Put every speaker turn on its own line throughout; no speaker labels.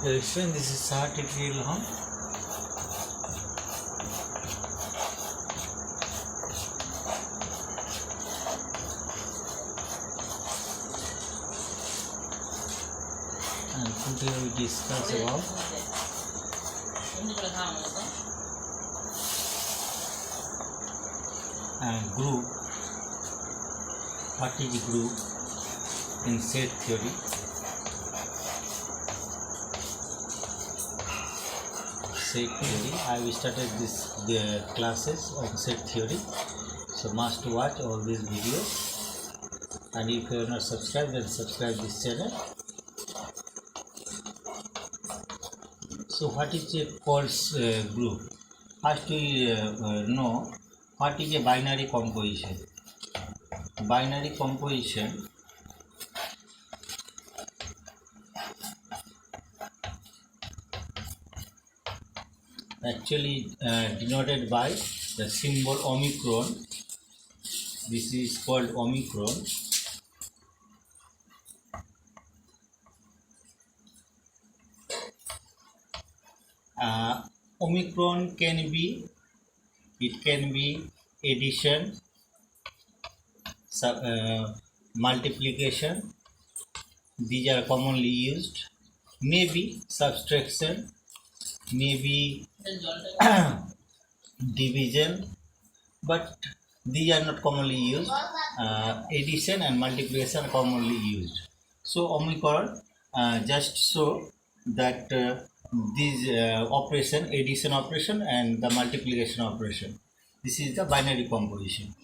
Dear student, this is Sahar tutorial home. And today we discuss about group, what is group in set theory. Set theory. I have started the classes on set theory, so must watch all these videos, and if you are not subscribed, then subscribe this channel. So what is a false group? First we know what is a binary composition. Binary composition actually denoted by the symbol omicron. This is called omicron. Omicron can be addition, multiplication, these are commonly used, maybe subtraction, maybe division, but these are not commonly used. Addition and multiplication are commonly used. So omicron just show that this operation, addition operation and the multiplication operation, this is the binary composition.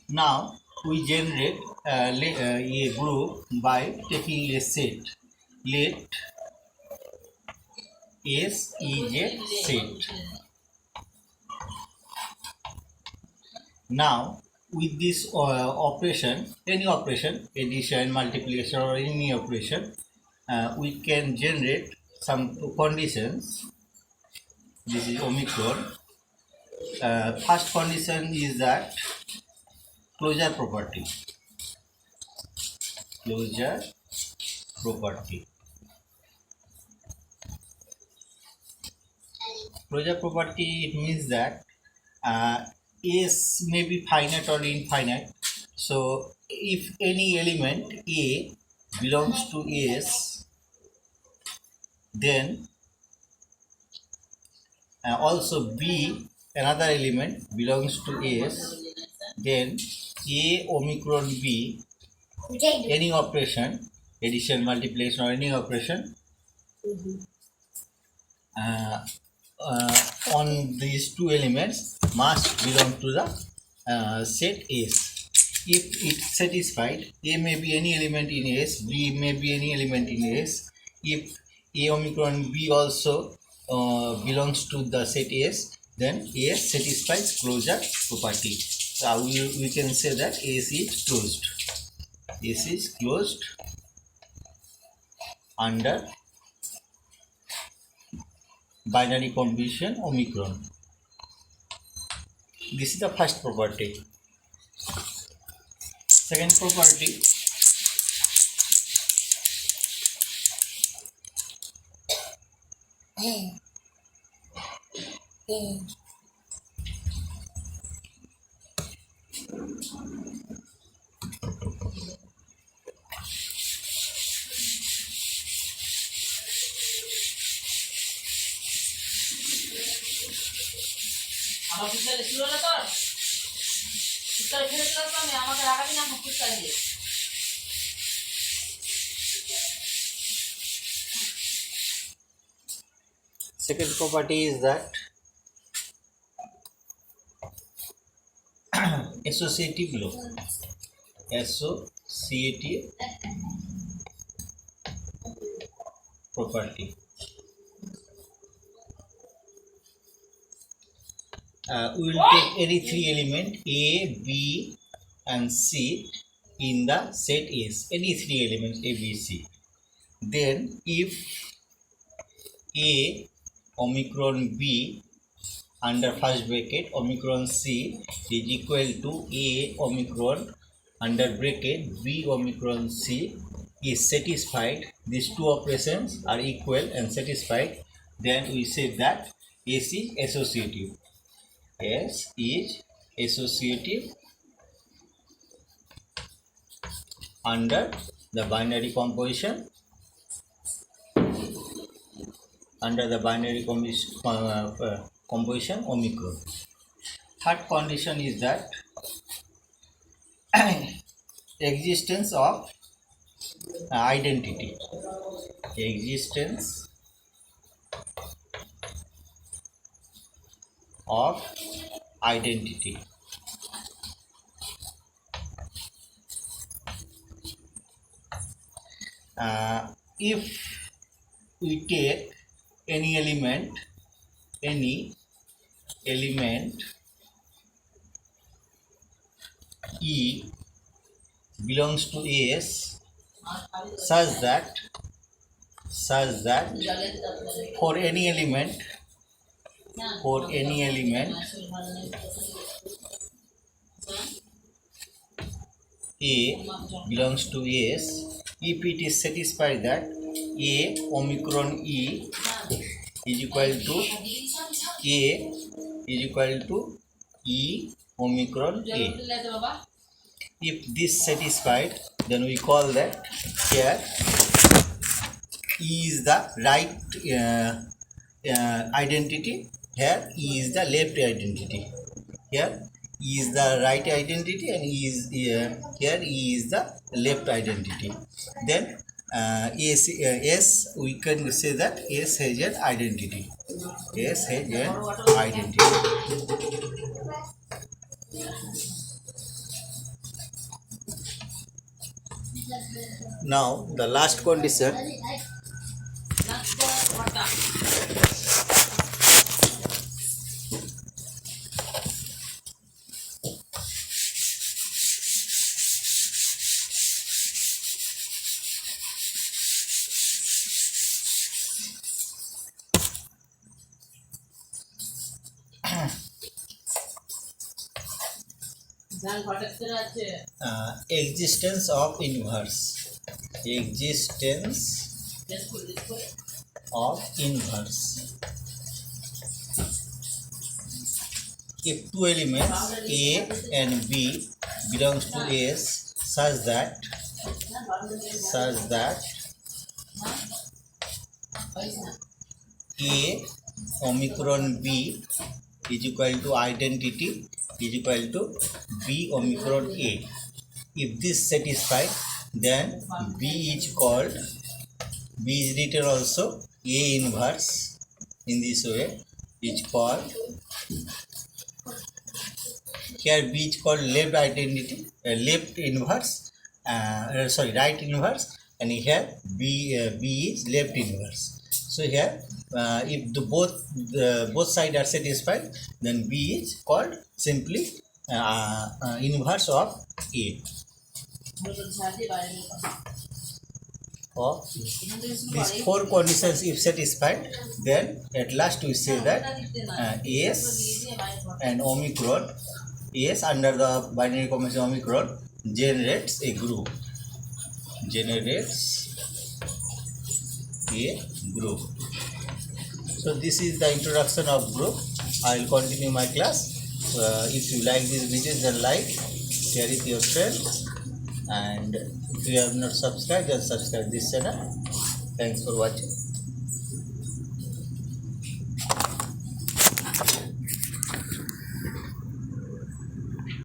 Now we generate a group by taking a set. Let S is a set. Now with this operation, any operation, addition, multiplication or any operation, we can generate some conditions. This is omicron. First condition is that closure property. Closure property. Closure property, it means that S may be finite or infinite. So if any element A belongs to S, then also B, another element belongs to S, then A omicron B, any operation, addition, multiplication or any operation on these two elements must belong to the set S. If it satisfied, A may be any element in S, B may be any element in S. If A omicron B also belongs to the set S, then S satisfies closure property. So we can say that S is closed. S is closed under binary composition omicron. This is the first property. Second property, second property is that associative law. Associative property. We will take any three elements A, B and C in the set S. Any three elements A, B, C. Then if A omicron B under first bracket omicron C is equal to A omicron under bracket B omicron C, is satisfied, these two operations are equal and satisfied, then we say that S is associative. S is associative under the binary composition, composition omicron. Third condition is that existence of identity. Existence of identity. If we take any element E belongs to S such that for any element A belongs to S, if it is satisfied that A omicron E is equal to E omicron A. If this satisfied, then we call that here E is the right identity, here E is the left identity. Here E is the right identity and here E is the left identity. Then S we can say that S has an identity. S has an identity. Now the last condition. Existence of inverse. If two elements A and B belongs to S such that A omicron B is equal to identity is equal to B omicron A. If this satisfied, then B is written also A inverse in this way is called. Here B is called left identity, right inverse, and here B is left inverse. So here if both sides are satisfied, then B is called simply inverse of A. These four conditions if satisfied, then at last we say that S and omicron, S under the binary combination omicron generates a group. So this is the introduction of group. I will continue my class. If you like this video, then like, share it with your friends, and if you have not subscribed, then subscribe this channel. Thanks for watching.